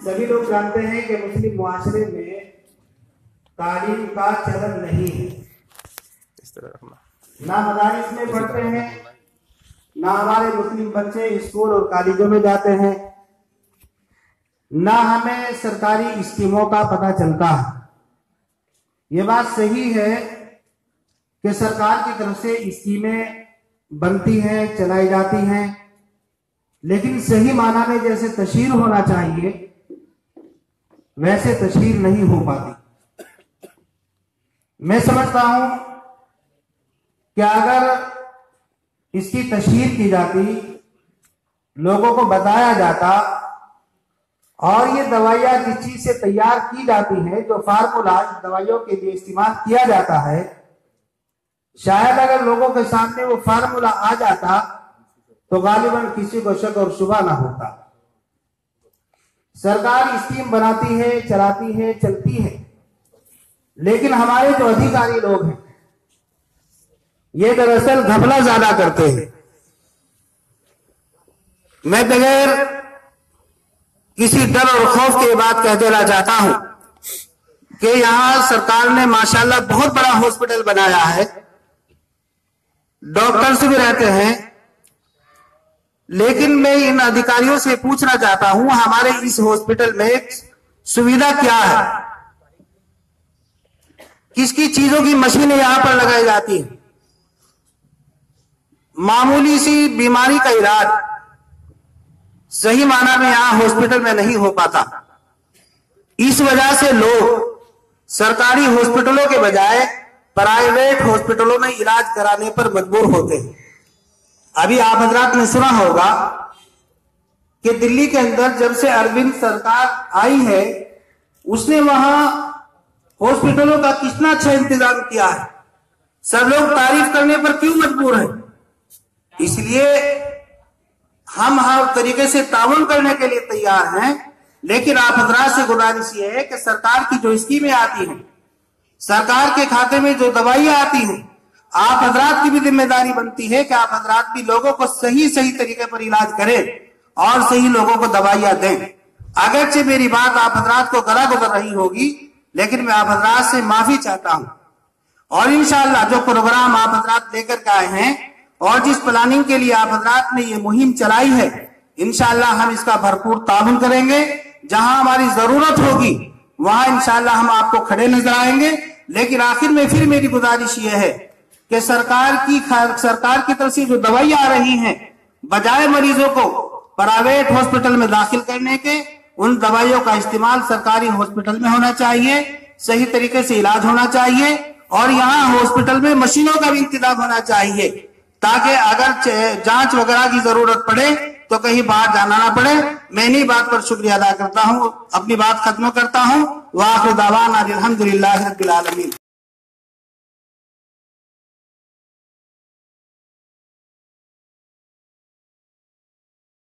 सभी लोग जानते हैं कि मुस्लिम मुआशरे में तालीम का चलन नहीं है। इस तरह ना मदारिस में पढ़ते हैं, ना हमारे मुस्लिम बच्चे स्कूल और कॉलेजों में जाते हैं, ना हमें सरकारी स्कीमों का पता चलता है। ये बात सही है कि सरकार की तरफ से स्कीमें बनती हैं, चलाई जाती हैं, लेकिन सही माना में जैसे तशहीर होना चाहिए वैसे तशहीर नहीं हो पाती। मैं समझता हूं कि अगर इसकी तशहीर की जाती, लोगों को बताया जाता और ये दवाइयां जिस चीज से तैयार की जाती हैं, जो फार्मूला दवाइयों के लिए इस्तेमाल किया जाता है, शायद अगर लोगों के सामने वो फार्मूला आ जाता तो गालिबन किसी को शक और शुबा ना होता। सरकार स्कीम बनाती है, चलाती है, चलती है, लेकिन हमारे जो अधिकारी लोग हैं ये दरअसल घपला ज्यादा करते हैं। मैं बगैर किसी डर और खौफ के बात कह देना चाहता हूं कि यहां सरकार ने माशाल्लाह बहुत बड़ा हॉस्पिटल बनाया है, डॉक्टर्स भी रहते हैं, लेकिन मैं इन अधिकारियों से पूछना चाहता हूं हमारे इस हॉस्पिटल में सुविधा क्या है, किसकी चीजों की मशीनें यहां पर लगाई जाती हैं। मामूली सी बीमारी का इलाज सही माना में यहां हॉस्पिटल में नहीं हो पाता। इस वजह से लोग सरकारी हॉस्पिटलों के बजाय प्राइवेट हॉस्पिटलों में इलाज कराने पर मजबूर होते हैं। अभी आप हजरात ने सुना होगा कि दिल्ली के अंदर जब से अरविंद सरकार आई है उसने वहां हॉस्पिटलों का कितना अच्छा इंतजाम किया है। सब लोग तारीफ करने पर क्यों मजबूर हैं? इसलिए हम हर तरीके से ताउन करने के लिए तैयार हैं, लेकिन आप हजरात से गुजारिश ये है कि सरकार की जो स्कीमें आती हैं, सरकार के खाते में जो दवाइयां आती हैं, आप हजरात की भी जिम्मेदारी बनती है कि आप हजरात भी लोगों को सही सही तरीके पर इलाज करें और सही लोगों को दवाइयां दें। अगरचे मेरी बात आप हजरात को गला गुजर रही होगी, लेकिन मैं आप हजरात से माफी चाहता हूं और इंशाअल्लाह जो प्रोग्राम आप हजरात लेकर के आए हैं और जिस प्लानिंग के लिए आप हजरात ने ये मुहिम चलाई है, इंशाअल्लाह हम इसका भरपूर ताउन करेंगे। जहां हमारी जरूरत होगी वहां इंशाअल्लाह हम आपको खड़े नजर आएंगे। लेकिन आखिर में फिर मेरी गुजारिश ये है कि सरकार की तरफ से जो दवाइयां आ रही हैं, बजाय मरीजों को प्राइवेट हॉस्पिटल में दाखिल करने के, उन दवाइयों का इस्तेमाल सरकारी हॉस्पिटल में होना चाहिए, सही तरीके से इलाज होना चाहिए और यहाँ हॉस्पिटल में मशीनों का भी इंतजाम होना चाहिए ताकि अगर जांच वगैरह की जरूरत पड़े तो कहीं बाहर जाना ना पड़े। मैं इन्हीं बात पर शुक्रिया अदा करता हूँ, अपनी बात खत्म करता हूँ। वाखिर दावाना अल्हम्दुलिल्लाहि रब्बिल आलमीन।